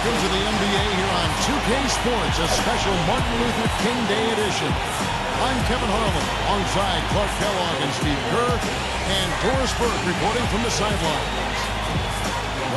seconds of the NBA here on 2K Sports, a special Martin Luther King Day edition. I'm Kevin Harlan, alongside Clark Kellogg and Steve Kerr, and Doris Burke reporting from the sidelines.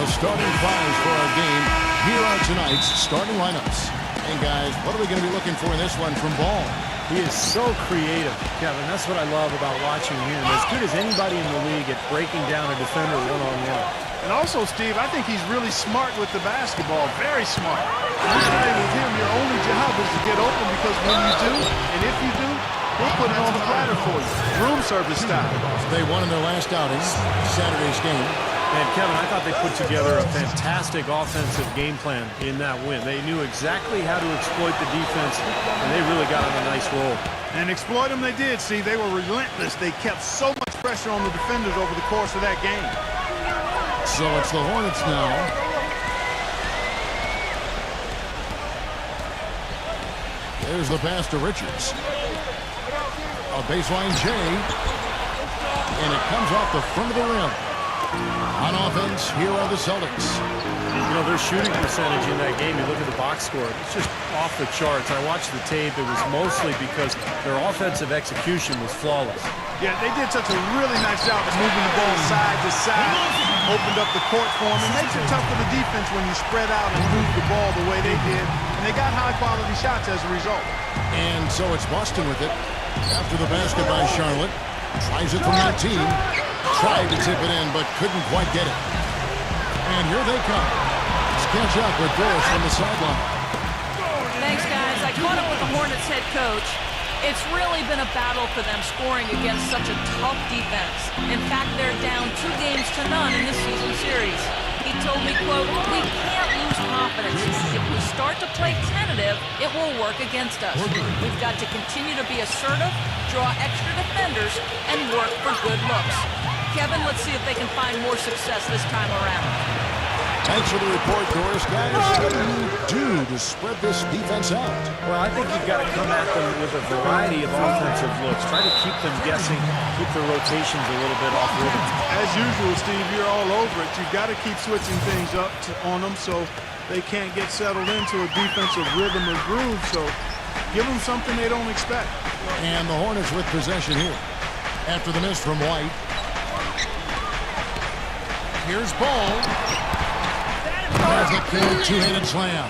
The starting fives for our game. Here are tonight's starting lineups. And guys, what are we going to be looking for in this one from Ball? He is so creative, Kevin. That's what I love about watching him. As good as anybody in the league at breaking down a defender one-on-one. And also, Steve, I think he's really smart with the basketball. Very smart. When you play with him, your only job is to get open, because when you do, and if you do, he'll put it on the platter for you. Room service style. They won in their last outing, Saturday's game. And, Kevin, I thought they put together a fantastic offensive game plan in that win. They knew exactly how to exploit the defense, and they really got on a nice roll. And exploit them they did. See, they were relentless. They kept so much pressure on the defenders over the course of that game. So it's the Hornets now. There's the pass to Richards. A baseline J. And it comes off the front of the rim. On offense, here are the Celtics. You know, their shooting percentage in that game, you look at the box score, it's just off the charts. I watched the tape. It was mostly because their offensive execution was flawless. Yeah, they did such a really nice job of moving the ball side to side, opened up the court for them. It makes it tough for the defense when you spread out and move the ball the way they did. And they got high-quality shots as a result. And so it's Boston with it. After the basket by Charlotte. Tries it from 19. Tried to tip it in, but couldn't quite get it. And here they come. Let's catch up with Doris from the sideline. Thanks, guys. I caught up with the Hornets head coach. It's really been a battle for them scoring against such a tough defense. In fact, they're down 2 games to none in this season series. He told me, quote, "We can't lose confidence. If we start to play tentative, it will work against us. We've got to continue to be assertive, draw extra defenders, and work for good looks." Kevin, let's see if they can find more success this time around. Thanks for the report, Doris. Guys, what do you do to spread this defense out? Well, I think you've got to come at them with a variety of offensive looks. Try to keep them guessing, keep their rotations a little bit off rhythm. As usual, Steve, you're all over it. You've got to keep switching things up on them so they can't get settled into a defensive rhythm or groove. So give them something they don't expect. And the Hornets with possession here. After the miss from White. Here's Ball. Has the clear two-handed slam.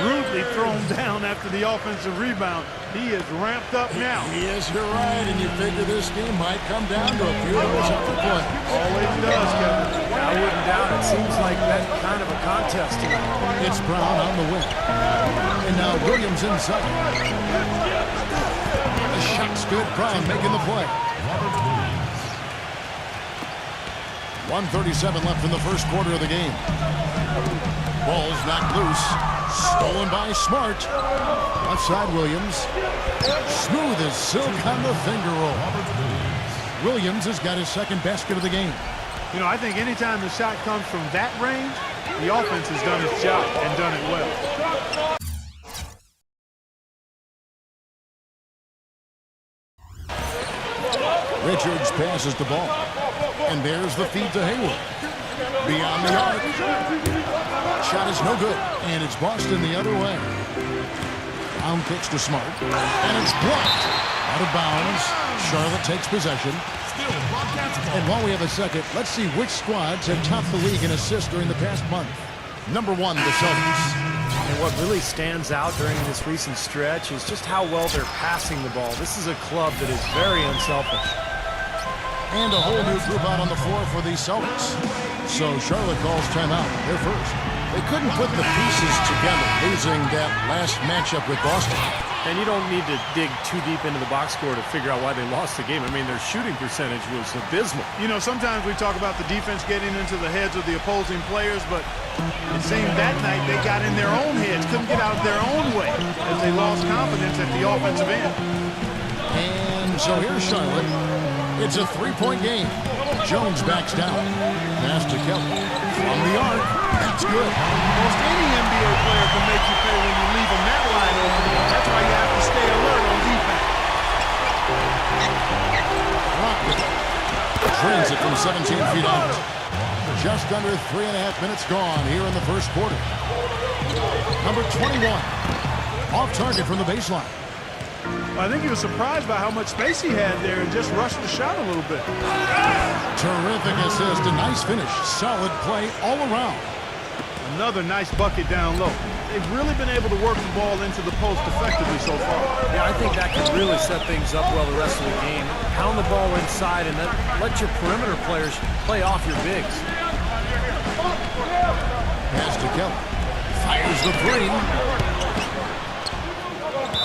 Rudely thrown down after the offensive rebound. He is ramped up now. Yes, you're right, and you figure this game might come down to a few of those upper play. Always does, Kevin. I wouldn't doubt it. Seems like that kind of a contest here. It's Brown on the wing. And now Williams inside. The shot's good. Brown making the play. 1:37 left in the first quarter of the game. Ball's knocked loose. Stolen by Smart. Left side Williams. Smooth as silk on the finger roll. Williams has got his second basket of the game. You know, I think anytime the shot comes from that range, the offense has done its job and done it well. Richards passes the ball. And there's the feed to Hayward. Beyond the arc. Shot is no good. And it's Boston the other way. Brown kicks to Smart. And it's blocked. Out of bounds. Charlotte takes possession. And while we have a second, let's see which squads have topped the league in assists during the past month. Number 1, the Celtics. And what really stands out during this recent stretch is just how well they're passing the ball. This is a club that is very unselfish. And a whole new group out on the floor for the Celtics. So Charlotte calls timeout. They're first. They couldn't put the pieces together, losing that last matchup with Boston. And you don't need to dig too deep into the box score to figure out why they lost the game. I mean, their shooting percentage was abysmal. You know, sometimes we talk about the defense getting into the heads of the opposing players, but it seemed that night they got in their own heads, couldn't get out of their own way as they lost confidence at the offensive end. And so here's Charlotte. It's a 3-point game. Jones backs down. Pass to Kelly. From the arc. That's good. Most any NBA player can make you pay when you leave them that wide open. That's why you have to stay alert on defense. Rock with it. Drains it from 17 feet out. Just under 3.5 minutes gone here in the first quarter. Number 21, off target from the baseline. I think he was surprised by how much space he had there and just rushed the shot a little bit. Terrific assist, a nice finish. Solid play all around. Another nice bucket down low. They've really been able to work the ball into the post effectively so far. Yeah, I think that can really set things up well the rest of the game. Pound the ball inside and then let your perimeter players play off your bigs. Pass to Kelly. Fires the three.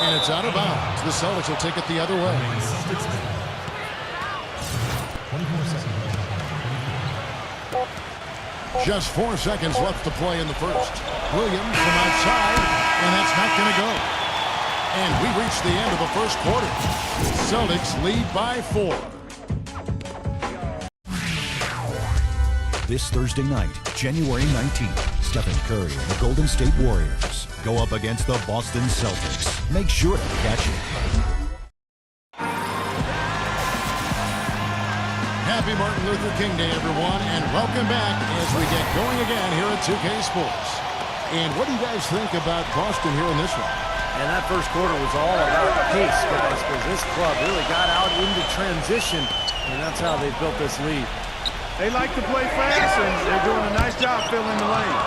And it's out of bounds. The Celtics will take it the other way. 24 seconds. Just 4 seconds left to play in the first. Williams from outside, and that's not going to go. And we reach the end of the first quarter. Celtics lead by 4. This Thursday night, January 19th, Stephen Curry and the Golden State Warriors go up against the Boston Celtics. Make sure to catch it. Happy Martin Luther King Day, everyone, and welcome back as we get going again here at 2K Sports. And what do you guys think about Boston here in this one? And that first quarter was all about pace, guys, because this club really got out into transition, and that's how they built this lead. They like to play fast, and they're doing a nice job filling the lane.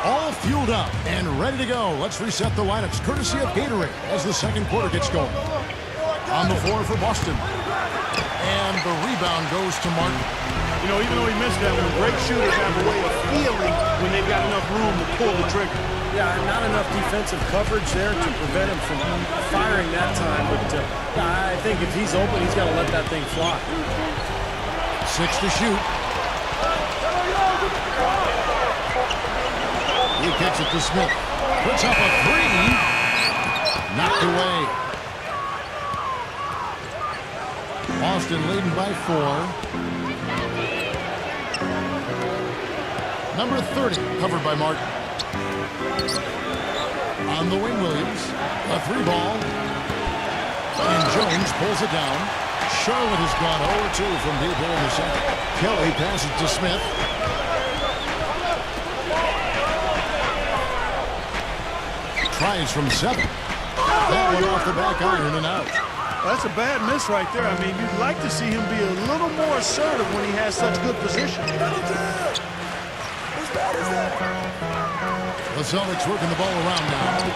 All fueled up and ready to go. Let's reset the lineups, courtesy of Gatorade, as the second quarter gets going. On the floor for Boston. And the rebound goes to Martin. You know, even though he missed that one, great shooters have a way of feeling when they've got enough room to pull the trigger. Yeah, not enough defensive coverage there to prevent him from firing that time, but I think if he's open, he's got to let that thing fly. 6 to shoot. He kicks it to Smith. Puts up a three. Knocked away. Boston leading by 4. Number 30, covered by Martin. On the wing, Williams. A 3-ball. And Jones pulls it down. Charlotte has gone 0-2 from deep here in the second. Kelly passes to Smith. Tries from 7. That one off the back iron and out. That's a bad miss right there. I mean, you'd like to see him be a little more assertive when he has such good position. The Celtics working the ball around now.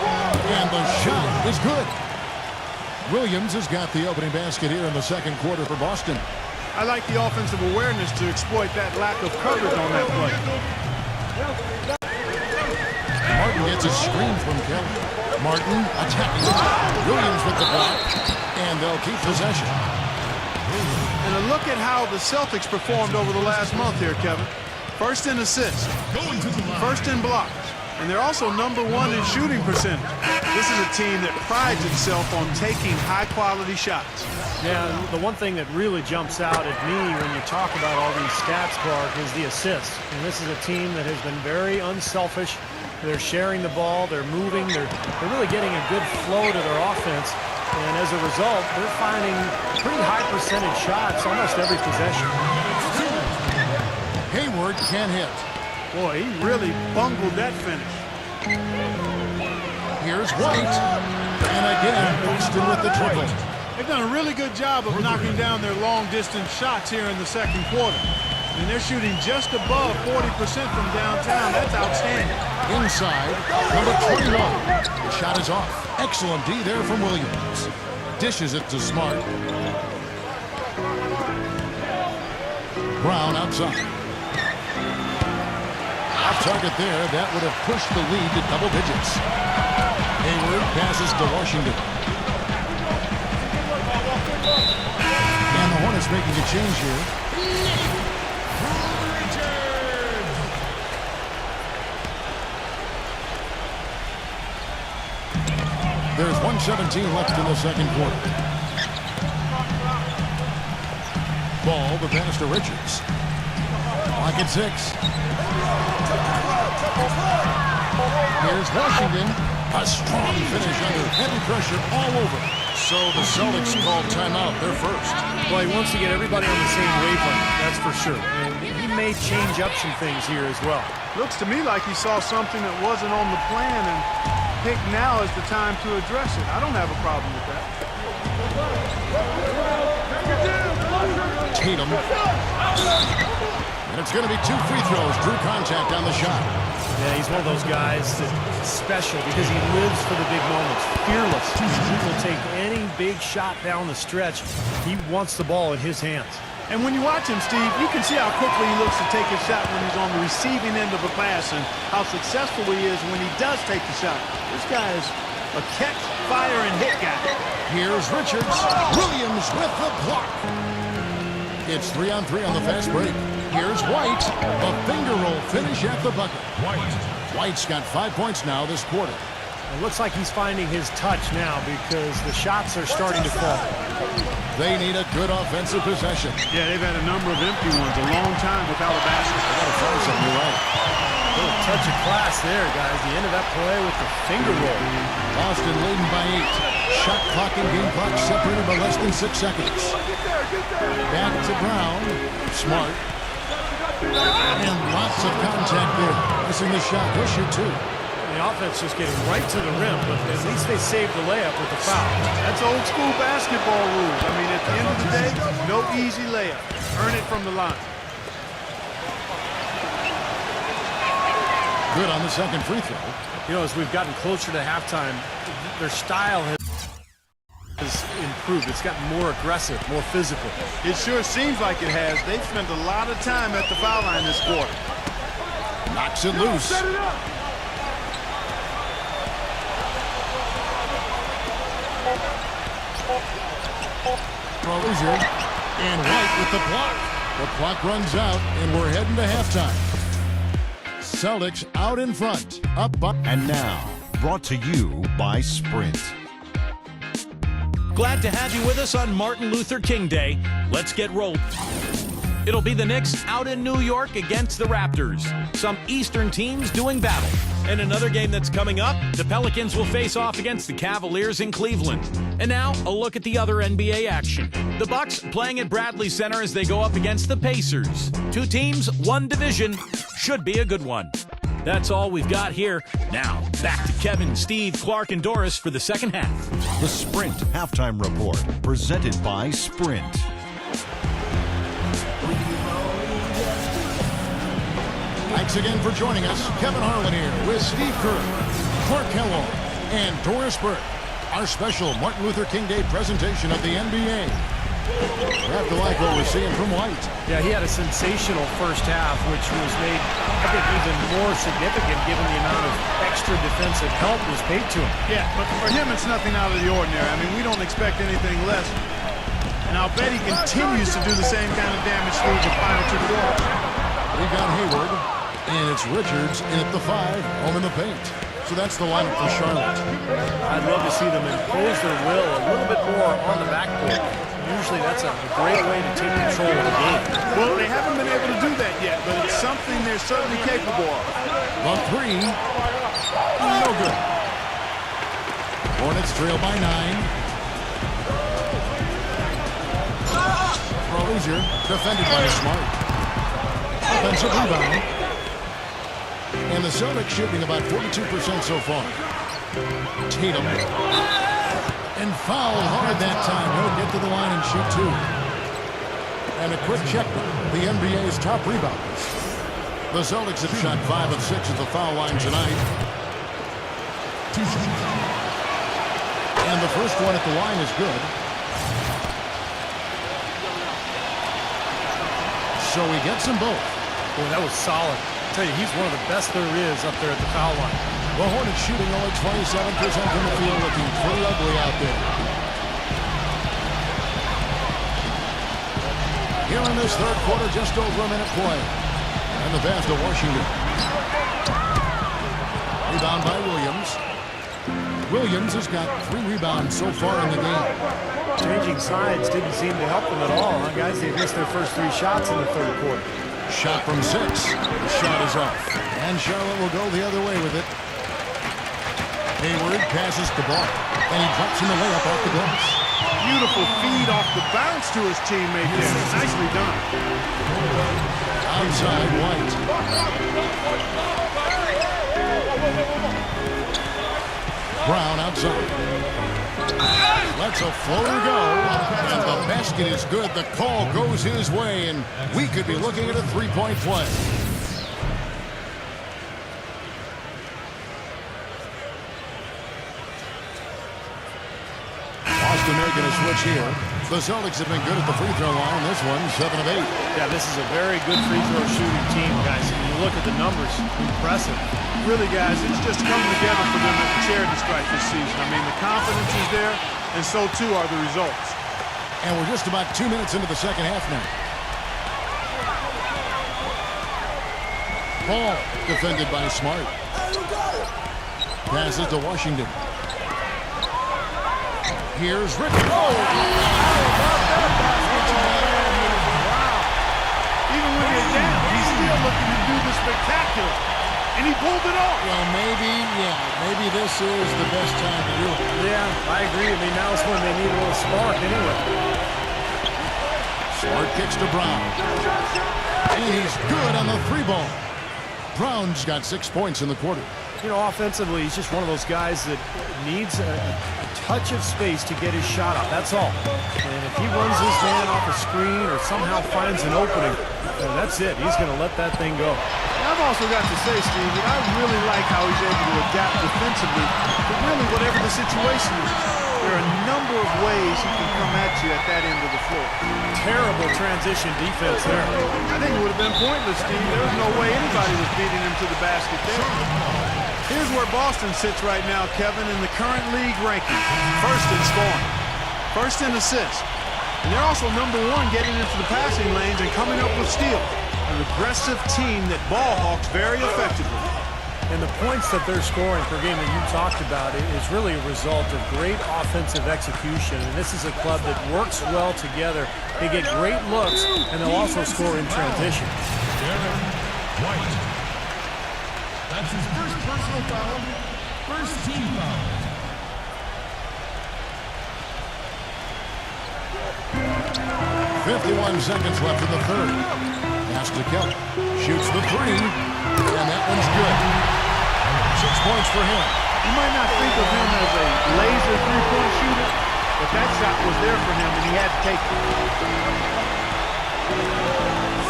And the shot is good. Williams has got the opening basket here in the second quarter for Boston. I like the offensive awareness to exploit that lack of coverage on that play. Martin gets a screen from Kelly. Martin attacking the top. Williams with the block. And they'll keep possession. And a look at how the Celtics performed over the last month here, Kevin. First in assists, first in blocks, and they're also number 1 in shooting percentage. This is a team that prides itself on taking high-quality shots. Yeah, the one thing that really jumps out at me when you talk about all these stats, Clark, is the assists. And this is a team that has been very unselfish. They're sharing the ball, they're moving, they're really getting a good flow to their offense. And as a result, they're finding pretty high percentage shots almost every possession. Hayward can't hit. Boy, he really bungled that finish. Here's White. And again, Boston with the triple. They've done a really good job of knocking down their long-distance shots here in the second quarter. And they're shooting just above 40% from downtown. That's outstanding. Inside, number 21. The shot is off. Excellent D there from Williams. Dishes it to Smart. Brown outside. Off target there. That would have pushed the lead to double digits. Hayward passes to Washington. And the Hornets making a change here. There's 1:17 left in the second quarter. Ball, the pass to Richards. Lock at 6. Here's Washington. A strong finish under heavy pressure all over. So the Celtics called timeout. They're first. Well, he wants to get everybody on the same wavelength, that's for sure. And he may change up some things here as well. Looks to me like he saw something that wasn't on the plan and picked now is the time to address it. I don't have a problem with that. Tatum. And it's going to be 2 free throws. Drew contact on the shot. Yeah, he's one of those guys that's special because he lives for the big moments. Fearless. He will take any big shot down the stretch. He wants the ball in his hands. And when you watch him, Steve, you can see how quickly he looks to take his shot when he's on the receiving end of a pass and how successful he is when he does take the shot. This guy is a catch, fire, and hit guy. Here's Richards. Williams with the block. It's 3-on-3 on the fast break. Here's White. A finger roll finish at the bucket. White's got 5 points now this quarter. It looks like he's finding his touch now because the shots are starting to fall. They need a good offensive possession. Yeah, they've had a number of empty ones a long time without a basket. They got to find something, you're right. A little touch of class there, guys. The end of that play with the finger roll. Boston leading by 8. Shot clock and game clock separated by less than 6 seconds. Back to Brown. Smart. And lots of contact there. Missing the shot. He'll shoot 2. The offense just getting right to the rim, but at least they saved the layup with the foul. That's old school basketball rules. I mean, at the end of the day, no easy layup. Earn it from the line. Good on the second free throw. You know, as we've gotten closer to halftime, their style has improved. It's gotten more aggressive, more physical. It sure seems like it has. They've spent a lot of time at the foul line this quarter. Knocks it loose. Rozier and White with the block. The clock runs out, and we're heading to halftime. Celtics out in front, up by... And now, brought to you by Sprint. Glad to have you with us on Martin Luther King Day. Let's get rolling. It'll be the Knicks out in New York against the Raptors. Some Eastern teams doing battle. And another game that's coming up, the Pelicans will face off against the Cavaliers in Cleveland. And now, a look at the other NBA action. The Bucks playing at Bradley Center as they go up against the Pacers. 2 teams, 1 division. Should be a good one. That's all we've got here. Now, back to Kevin, Steve, Clark, and Doris for the second half. The Sprint Halftime Report, presented by Sprint. Thanks again for joining us. Kevin Harlan here with Steve Kerr, Clark Kellogg, and Doris Burke. Our special Martin Luther King Day presentation of the NBA. You have to like what we're seeing from White. Yeah, he had a sensational first half, which was made, I think, even more significant given the amount of extra defensive help was paid to him. Yeah, but for him, it's nothing out of the ordinary. I mean, we don't expect anything less. And I'll bet he continues to do the same kind of damage through the final 2 quarters. We got Hayward, and it's Richards in at the 5, home in the paint. So that's the lineup for Charlotte. I'd love to see them impose their will a little bit more on the backcourt. Usually that's a great way to take control of the game. Well, they haven't been able to do that yet, but it's something they're certainly capable of. The 3, no good. Hornets trail by 9. Rozier, defended by Smart. Offensive rebound. And the Celtics shooting about 42% so far. Tatum. And fouled hard that time. He'll get to the line and shoot 2. And a quick check. The NBA's top rebounders. The Celtics have shot 5 of 6 at the foul line tonight. And the first one at the line is good. So he gets them both. Boy, that was solid. I tell you, he's one of the best there is up there at the foul line. The Hornets shooting only 27% from the field, looking pretty ugly out there. Here in this third quarter, just over a minute play. And the pass to Washington. Rebound by Williams. Williams has got 3 rebounds so far in the game. Changing sides didn't seem to help them at all. Huh, guys, they missed their first 3 shots in the third quarter. Shot from 6. The shot is off. And Charlotte will go the other way with it. Hayward passes the ball. And he drops in the layup off the glass. Beautiful feed off the bounce to his teammate there. Nicely done. inside White. Brown outside. Lets a floater go. And the basket is good. The call goes his way, and we could be looking at a three-point play. Boston making a switch here. The Celtics have been good at the free throw line. This one, 7 of 8. Yeah, this is a very good free throw shooting team, guys. When you look at the numbers, impressive. Really, guys, it's just coming together for them at the charity stripe this season. I mean, the confidence is there, and so too are the results. And we're just about 2 minutes into the second half now. Ball defended by Smart. Passes to Washington. Here's Rick. Oh! Even when you're down, he's still looking to do the spectacular. And he pulled it off. Well, maybe this is the best time to do it. Yeah, I agree. I mean, now is when they need a little spark anyway. Smart kicks to Brown. And he's good on the three ball. Brown's got 6 points in the quarter. You know, offensively, he's just one of those guys that needs a touch of space to get his shot up. That's all. And if he runs his man off a screen or somehow finds an opening, that's it. He's going to let that thing go. I've also got to say, Steve, that I really like how he's able to adapt defensively to really whatever the situation is. There are a number of ways he can come at you at that end of the floor. Terrible transition defense there. I think it would have been pointless, Steve. There was no way anybody was beating him to the basket there. Here's where Boston sits right now, Kevin, in the current league ranking. First in scoring. First in assists. And they're also number 1 getting into the passing lanes and coming up with steals. An aggressive team that ball hawks very effectively. And the points that they're scoring per game that you talked about is really a result of great offensive execution. And this is a club that works well together. They get great looks, and they'll also score in transition. Derek White. That's his first personal foul, first team foul. .51 seconds left in the third. Pass to Kelly. Shoots the three. And that one's good. 6 points for him. You might not think of him as a laser three-point shooter, but that shot was there for him, and he had to take it.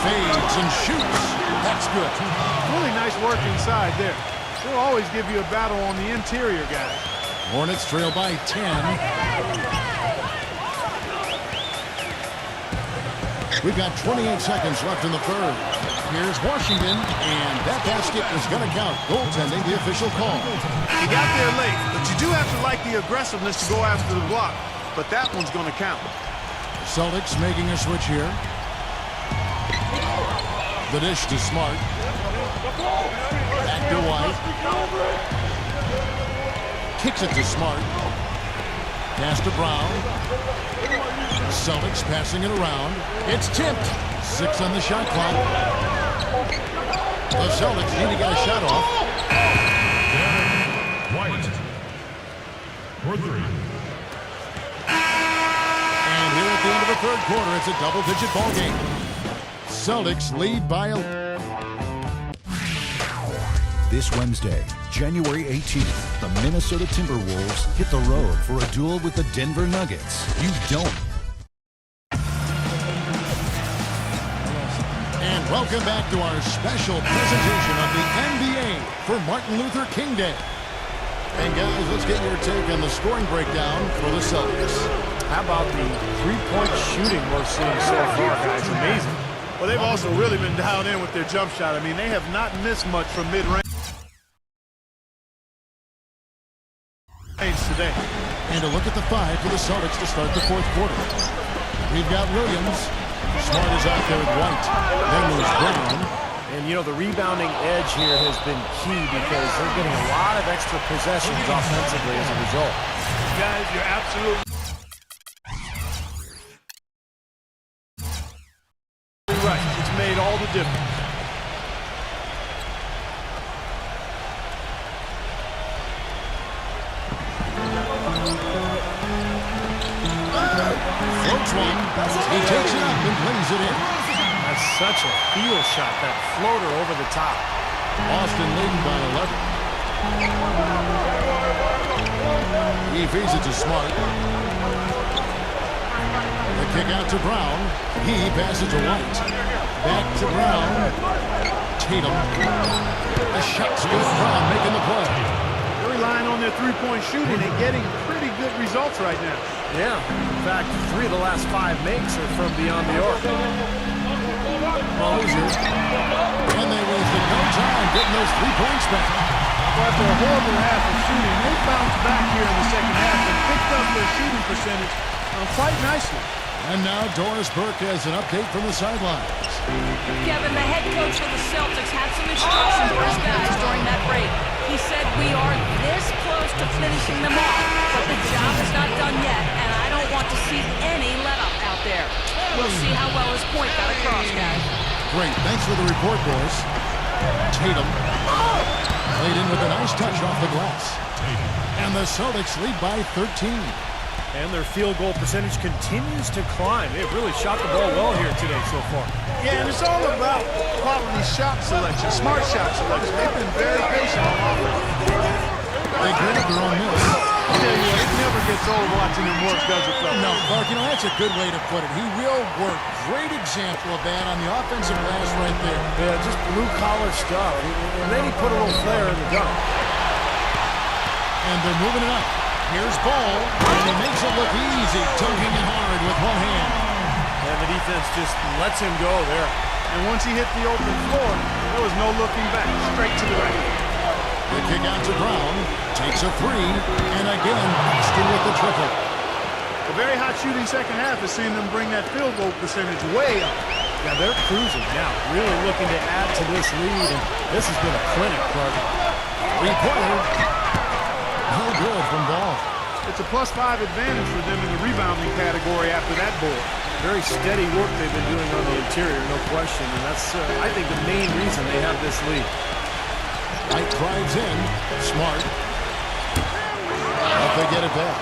Fades and shoots. That's good. Really nice work inside there. They'll always give you a battle on the interior, guys. Hornets trail by 10. We've got 28 seconds left in the third. Here's Washington, and that basket is going to count. Goaltending, the official call. You got there late, but you do have to like the aggressiveness to go after the block. But that one's going to count. Celtics making a switch here. The dish to Smart. Back to White. Kicks it to Smart. Pass to Brown. Celtics passing it around. It's tipped. 6 on the shot clock. The Celtics need to get a shot off. White. For 3. And here at the end of the third quarter, it's a double-digit ball game. Celtics lead by a... This Wednesday, January 18th, the Minnesota Timberwolves hit the road for a duel with the Denver Nuggets. You don't. And welcome back to our special presentation of the NBA for Martin Luther King Day. And guys, let's get your take on the scoring breakdown for the Celtics. How about the three-point shooting we're seeing so far, guys? Amazing. Well, they've also really been dialed in with their jump shot. I mean, they have not missed much from mid-range today. And a look at the 5 for the Celtics to start the fourth quarter. We've got Williams. Smart is out there with White. Then there's Brown. And, you know, the rebounding edge here has been key because they're getting a lot of extra possessions offensively as a result. Guys, you're absolutely right. It's made all the difference. Floats one. He takes it up and lays it in. That's such a feel shot, that floater over the top. Boston leading by 11. He feeds it to Smart. The kick out to Brown. He passes to White. Back to Brown. Tatum. The shot's good. Brown making the play. They're relying on their three-point shooting and getting pretty good results right now. Yeah, in fact, 3 of the last 5 makes are from beyond the arc. Moser. And they wasted no time getting those 3 points back. Well, after a horrible half of shooting, they bounced back here in the second half and picked up their shooting percentage quite nicely. And now Doris Burke has an update from the sidelines. Kevin, the head coach of the Celtics had some instructions for his guys during that break. He said, we are this close to finishing them off, but the job is not done yet, and I don't want to see any let-up out there. We'll see how well his point got across, guys. Great. Thanks for the report, boys. Tatum played in with a nice touch off the glass. And the Celtics lead by 13. And their field goal percentage continues to climb. They've really shot the ball well here today so far. Yeah, and it's all about quality shot selection, smart shot selection. They've been very patient on offense. They grab their own miss. I tell you what, it never gets old watching him work, does it, fellas? No, Clark, that's a good way to put it. He will work. Great example of that on the offensive glass right there. Yeah, just blue-collar stuff. And then he put a little flair in the dunk. And they're moving it up. Here's Ball, and he makes it look easy, dunking it hard with one hand. And the defense just lets him go there. And once he hit the open floor, there was no looking back, straight to the right. The kick out to Brown, takes a 3, and again, Boston with the triple. A very hot shooting second half has seen them bring that field goal percentage way up. Yeah, they're cruising now, really looking to add to this lead, and this has been a clinic, Clark. 3-pointer. No good from Ball. It's a +5 advantage for them in the rebounding category after that board. Very steady work they've been doing on the interior, no question, and that's, I think, the main reason they have this lead. White drives in. Smart. But they get it back.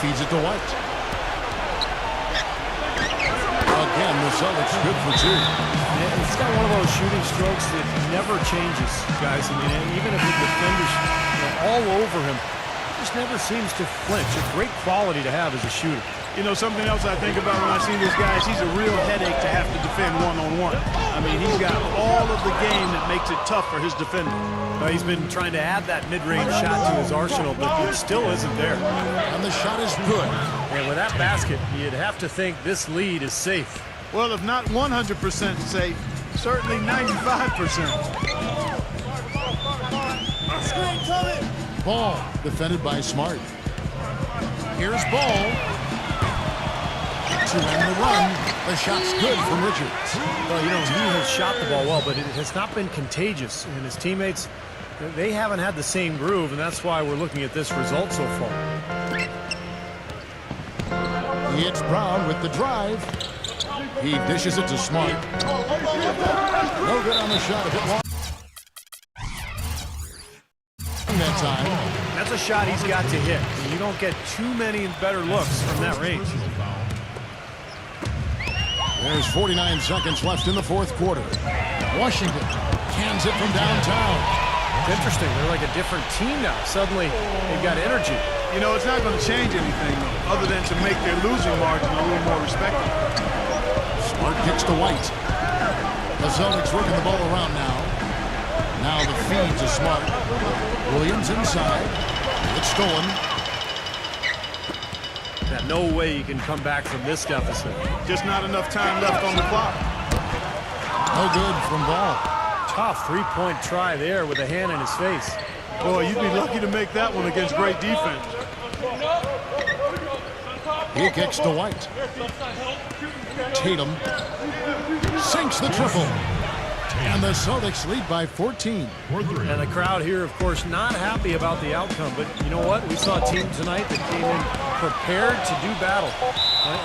Feeds it to White. Again, the Celtics good for 2. Yeah, it's got one of those shooting strokes that never changes, guys. I mean, even if the defender's all over him, just never seems to flinch. A great quality to have as a shooter. You know, something else I think about when I see this guy is he's a real headache to have to defend one-on-one. I mean, he's got all of the game that makes it tough for his defender. He's been trying to add that mid-range shot to his arsenal, but it still isn't there. And the shot is good. And with that basket, you'd have to think this lead is safe. Well, if not 100% safe, certainly 95%. Ball defended by Smart. Here's Ball. To end the run. The shot's good from Richards. Well, you know, he has shot the ball well, but it has not been contagious. And his teammates, they haven't had the same groove, and that's why we're looking at this result so far. It's Brown with the drive. He dishes it to Smart. No good on the shot. A bit long. That time. That's a shot he's got to hit. You don't get too many better looks from that range. There's 49 seconds left in the fourth quarter. Washington cans it from downtown. It's interesting. They're like a different team now. Suddenly, they've got energy. You know, it's not going to change anything, though, other than to make their losing margin a little more respectable. Smart kicks to White. The Celtics working the ball around now. Now the feed to Smart. Williams inside. It's stolen. Yeah, no way you can come back from this deficit. Just not enough time left on the clock. No good from Ball. Tough three-point try there with a hand in his face. Boy, you'd be lucky to make that one against great defense. He kicks to White. Tatum sinks the triple. And the Celtics lead by 14. And the crowd here, of course, not happy about the outcome. But you know what? We saw a team tonight that came in prepared to do battle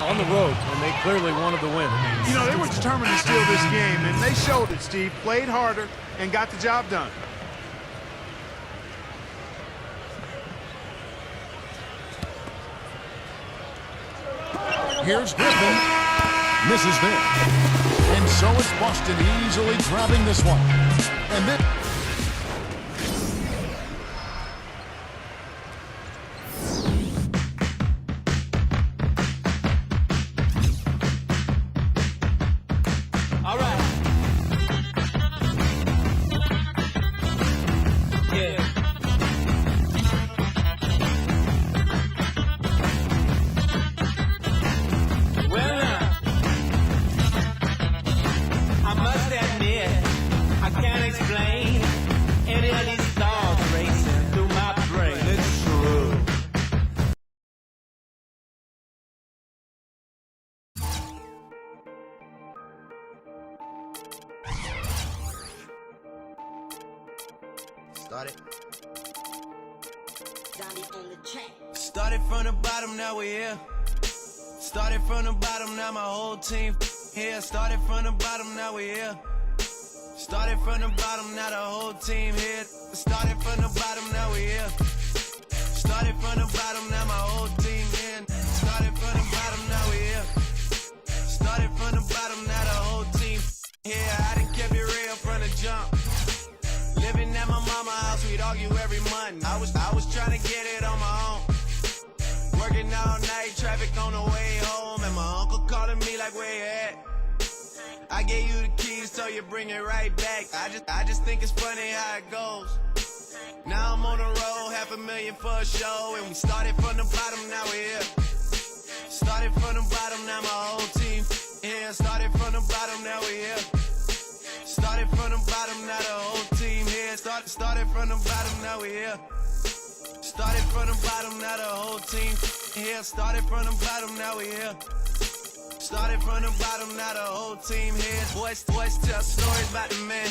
on the road, and they clearly wanted the win. You know, they were determined to steal this game, and they showed it, Steve. Played harder and got the job done. Here's Griffin. misses there. And so it's Boston easily grabbing this one. And then... All right. Yeah. Well, I must admit, I can't explain any of these thoughts racing through my brain. It's true. Started from the bottom, now we're here. Started from the bottom, now my whole team here. Started from the bottom, now we're here. Started from the bottom, now the whole team here. Started from the bottom, now we're here. Started from the bottom, now my whole team in. Started from the bottom, now we're here. Started from the bottom, now the whole team here. I done kept it real from the jump. Living at my mama's house, we'd argue every month. I was trying to get it on my own. Working all night, traffic on the way home, and my uncle calling me like, where you at? I gave you the keys, so you bring it right back. I just think it's funny how it goes. Now I'm on the road, $500,000 for a show, and we started from the bottom, now we're here. Started from the bottom, now my whole team here. Started from the bottom, now we're here. Started from the bottom, now the whole team here. Started from the bottom, now we're here. Started from the bottom, now the whole team here. Started from the bottom, now we're here. Started from the bottom, now the whole team here. Boys tell stories about the man.